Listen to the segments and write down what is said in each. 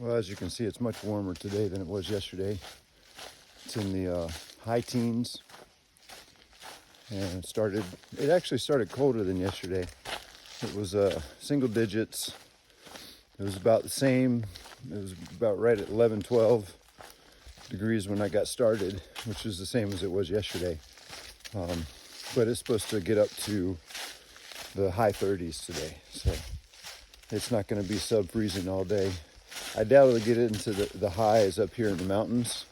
Well, as you can see, it's much warmer today than it was yesterday. It's in the high teens, and it actually started colder than yesterday. It was single digits. It was about the same. It was about right at 11, 12 degrees when I got started, which is the same as it was yesterday. But it's supposed to get up to the high 30s today, so it's not going to be sub-freezing all day. I doubt it'll get into the highs up here in the mountains,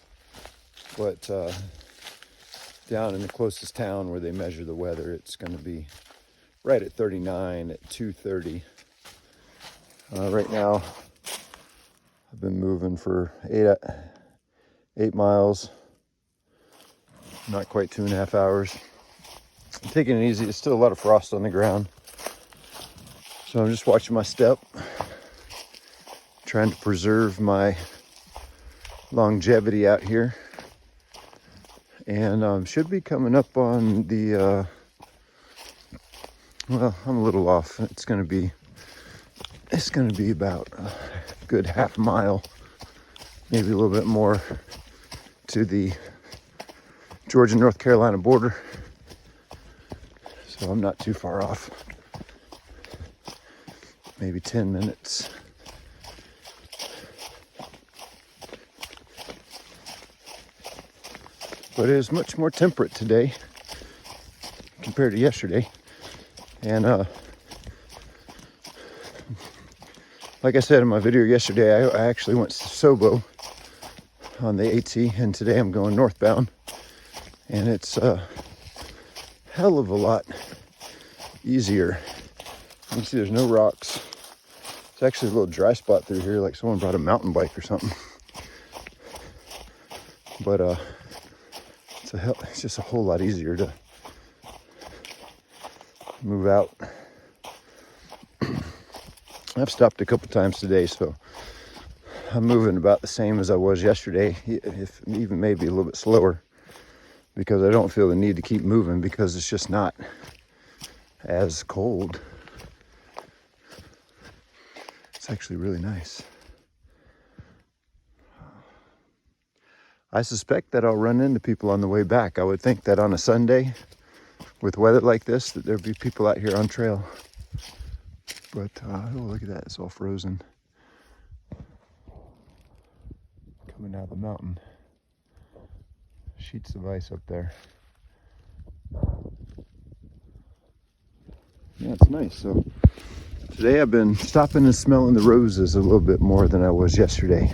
but down in the closest town where they measure the weather, it's going to be right at 39 at 2:30. Right now, I've been moving for 8 miles, not quite 2.5 hours. I'm taking it easy. There's still a lot of frost on the ground, so I'm just watching my step, trying to preserve my longevity out here. And should be coming up on the well, I'm a little off. It's gonna be about a good half mile, maybe a little bit more, to the Georgia North Carolina border, so I'm not too far off. Maybe 10 minutes. But it is much more temperate today compared to yesterday. And like I said in my video yesterday, I actually went to Sobo on the AT, and today I'm going northbound. And it's a hell of a lot easier. You can see there's no rocks. It's actually a little dry spot through here, like someone brought a mountain bike or something. But it's just a whole lot easier to move out. I've stopped a couple times today, so I'm moving about the same as I was yesterday, if even maybe a little bit slower, because I don't feel the need to keep moving because it's just not as cold. It's actually really nice. I suspect that I'll run into people on the way back. I would think that on a Sunday, with weather like this, that there'd be people out here on trail. But, oh, look at that, it's all frozen. Coming out of the mountain. Sheets of ice up there. Yeah, it's nice. So today I've been stopping and smelling the roses a little bit more than I was yesterday.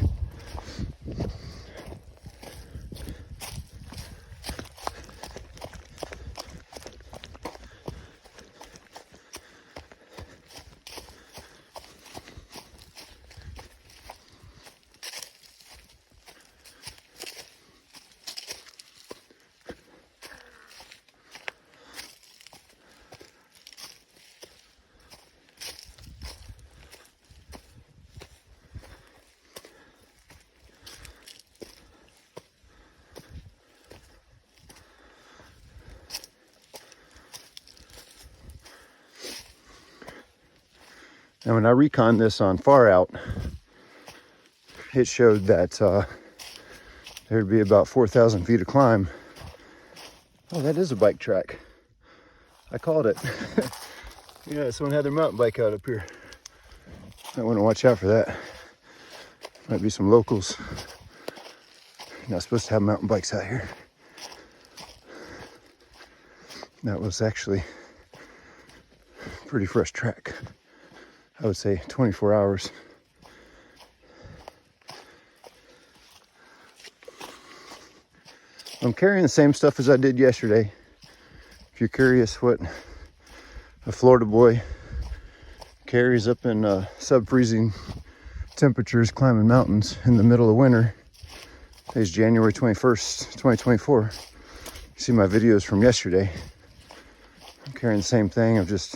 And when I reconned this on Far Out, it showed that there'd be about 4,000 feet of climb. Oh, that is a bike track. I called it. Yeah, someone had their mountain bike out up here. I want to watch out for that. Might be some locals. You're not supposed to have mountain bikes out here. That was actually a pretty fresh track. I would say 24 hours. I'm carrying the same stuff as I did yesterday. If you're curious what a Florida boy carries up in sub-freezing temperatures climbing mountains in the middle of winter. Today's January 21st, 2024. You see my videos from yesterday. I'm carrying the same thing. I've just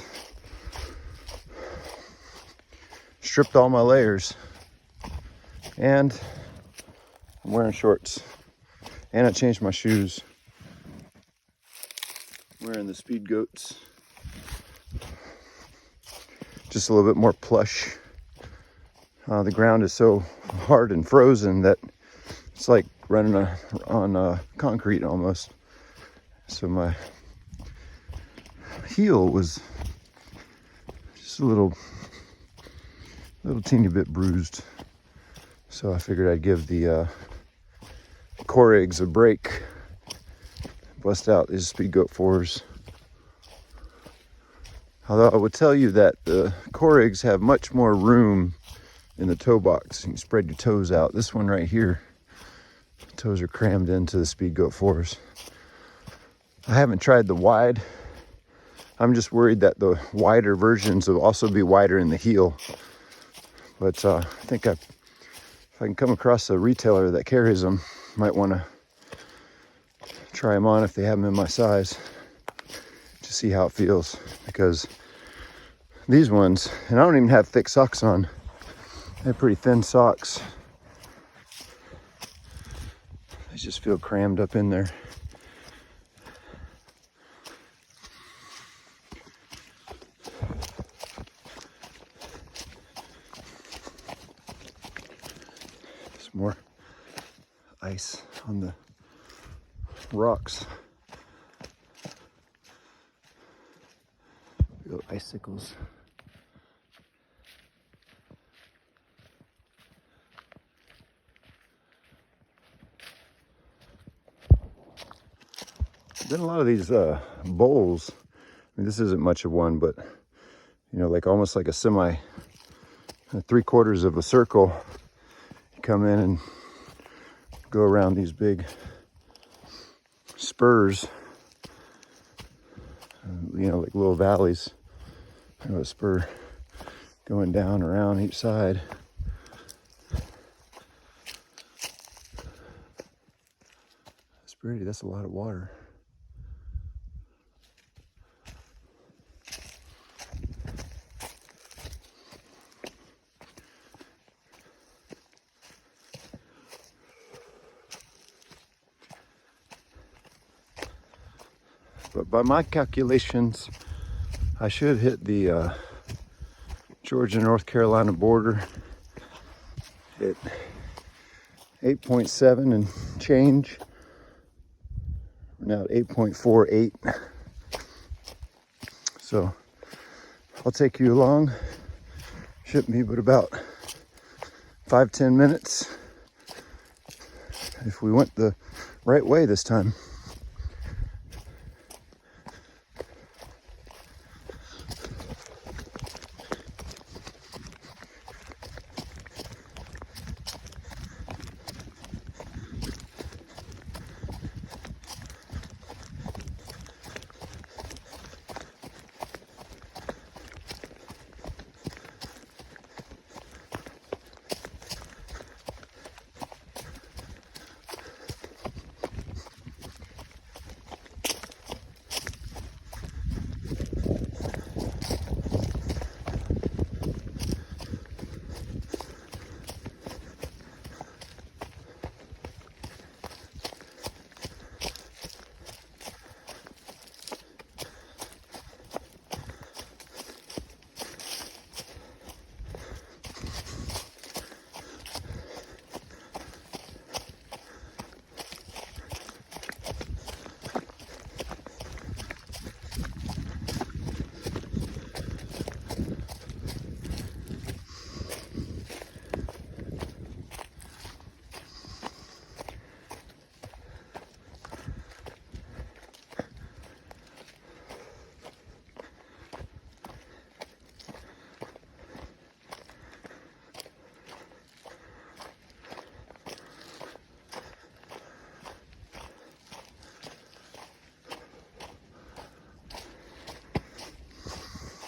stripped all my layers, and I'm wearing shorts, and I changed my shoes. I'm wearing the Speed Goats, just a little bit more plush. The ground is so hard and frozen that it's like running on concrete almost. So my heel was just a little teeny bit bruised. So I figured I'd give the Corrigs a break. Bust out these Speedgoat 4s. Although I would tell you that the Corrigs have much more room in the toe box. You can spread your toes out. This one right here, toes are crammed into the Speedgoat 4s. I haven't tried the wide. I'm just worried that the wider versions will also be wider in the heel. But I think if I can come across a retailer that carries them, might want to try them on if they have them in my size to see how it feels. Because these ones, and I don't even have thick socks on, I have pretty thin socks. They just feel crammed up in there. There's more ice on the rocks. Little icicles. Then a lot of these bowls, I mean, this isn't much of one, but you know, like almost like a semi, 3/4 of a circle. You come in and go around these big spurs, you know, like little valleys. You know, a spur going down around each side. That's pretty. That's a lot of water. But by my calculations, I should hit the Georgia-North Carolina border at 8.7 and change. We're now at 8.48. So I'll take you along. Shouldn't be but about 5-10 minutes if we went the right way this time.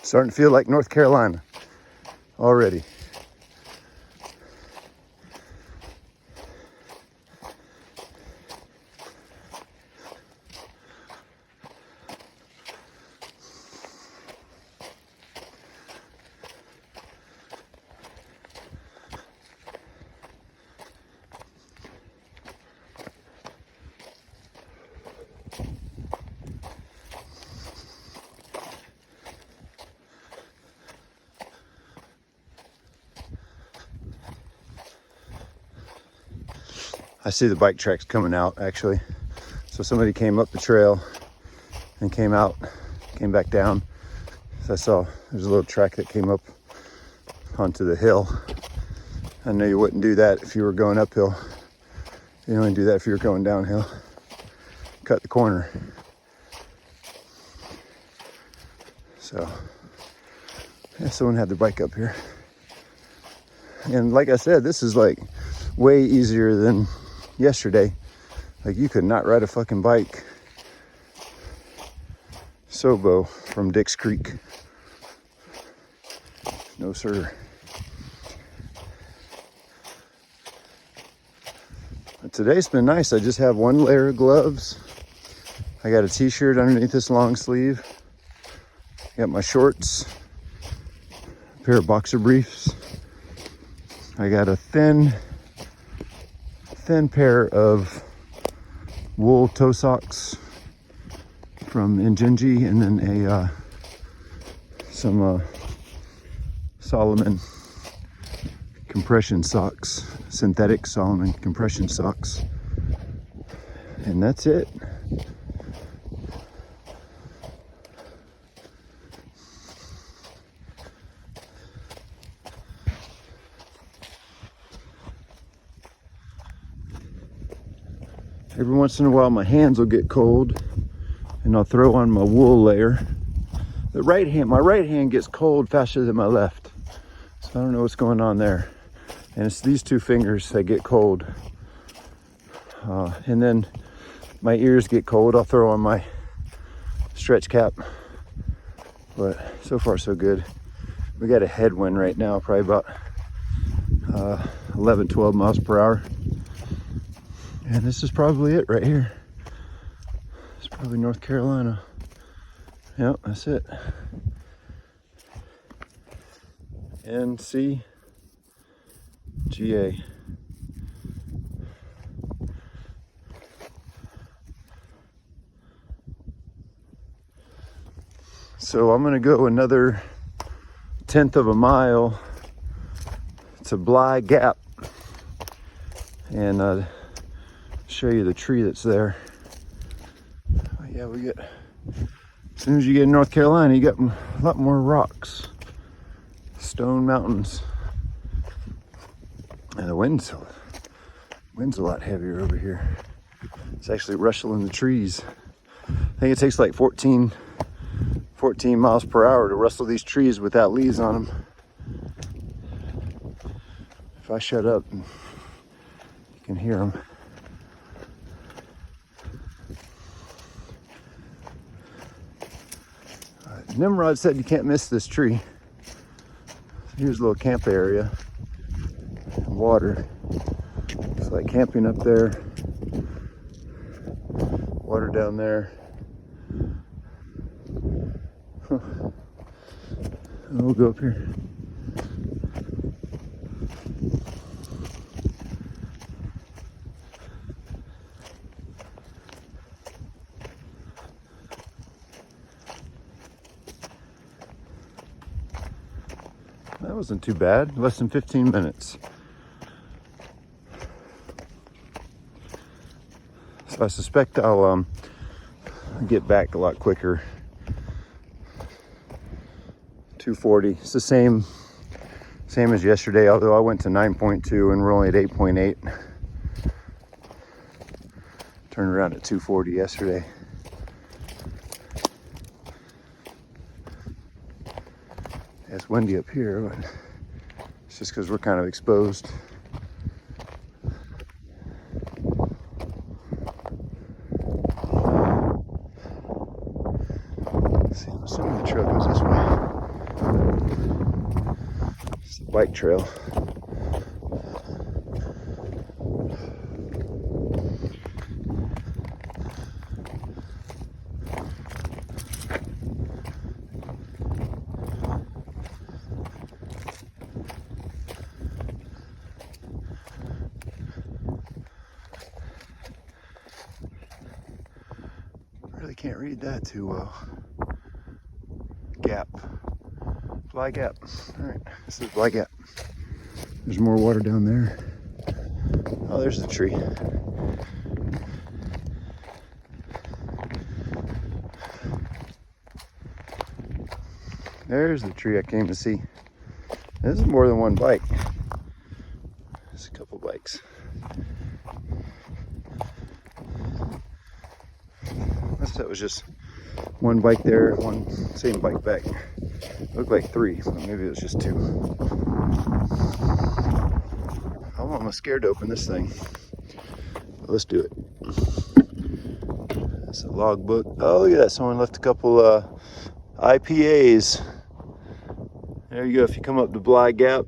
Starting to feel like North Carolina already. I see the bike tracks coming out actually. So somebody came up the trail and came out, came back down. So I saw there's a little track that came up onto the hill. I know you wouldn't do that if you were going uphill. You only do that if you were going downhill. Cut the corner. So, yeah, someone had their bike up here. And like I said, this is like way easier than yesterday. Like you could not ride a fucking bike Sobo from Dix Creek. No sir. But today's been nice. I just have one layer of gloves. I got a t-shirt underneath this long sleeve. Got my shorts, a pair of boxer briefs. I got a thin pair of wool toe socks from Injinji, and then some Solomon compression socks, synthetic Solomon compression socks, and that's it. Every once in a while my hands will get cold and I'll throw on my wool layer. My right hand gets cold faster than my left. So I don't know what's going on there. And it's these two fingers that get cold. And then my ears get cold. I'll throw on my stretch cap. But so far so good. We got a headwind right now, probably about 11, 12 miles per hour. And this is probably it right here. It's probably North Carolina. Yep, that's it. NCGA. So I'm gonna go another 1/10 of a mile to Bly Gap and show you the tree that's there. Yeah, we get, as soon as you get in North Carolina, you got a lot more rocks, stone mountains, and the wind's a lot heavier over here. It's actually rustling the trees. I think it takes like 14 miles per hour to rustle these trees without leaves on them. If I shut up, you can hear them. Nimrod said you can't miss this tree. Here's a little camp area. Water. It's like camping up there. Water down there. Huh. We'll go up here. That wasn't too bad, less than 15 minutes. So I suspect I'll get back a lot quicker. 240, it's the same as yesterday, although I went to 9.2 and we're only at 8.8. Turned around at 240 yesterday. It's windy up here, but it's just because we're kind of exposed. Let's see, I'm assuming the trail goes this way. It's the bike trail. Really can't read that too well. Gap. Bly Gap. Alright, this is Bly Gap. There's more water down there. Oh, there's the tree. There's the tree I came to see. This is more than one bike. There's a couple bikes. Unless that was just one bike there, one same bike back. Looked like three, so maybe it was just two. I'm almost scared to open this thing. But let's do it. That's a logbook. Oh, look at that. Someone left a couple IPAs. There you go. If you come up to Bly Gap,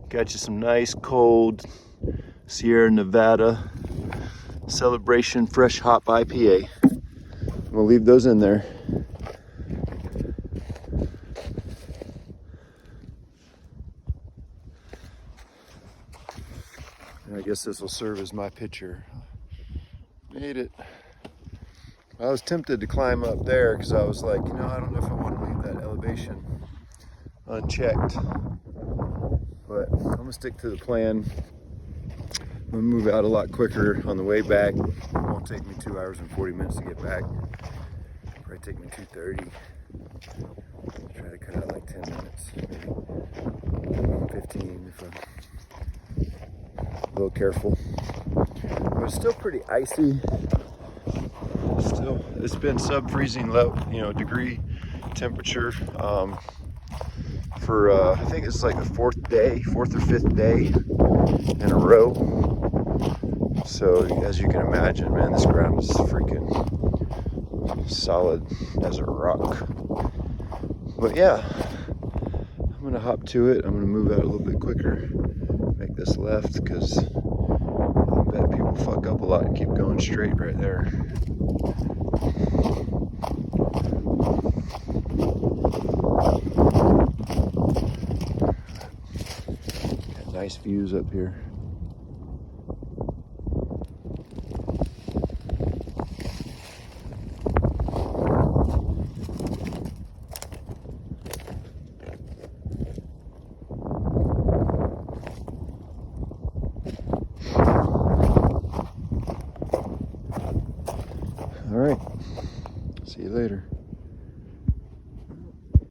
got you some nice cold Sierra Nevada Celebration Fresh Hop IPA. We'll leave those in there. And I guess this will serve as my picture. Made it. I was tempted to climb up there because I was like, you know, I don't know if I want to leave that elevation unchecked. But I'm gonna stick to the plan. I'm gonna move out a lot quicker on the way back. It won't take me 2 hours and 40 minutes to get back. Probably take me 2:30. Try to cut out like 10 minutes, maybe 15 if I'm a little careful. But it's still pretty icy. Still, it's been sub-freezing low, degree temperature for I think it's like the fourth or fifth day in a row. So as you can imagine, man, this ground is freaking solid as a rock. But yeah, I'm gonna hop to it. I'm gonna move out a little bit quicker, make this left, because I bet people fuck up a lot and keep going straight right there. Got nice views up here. All right, see you later.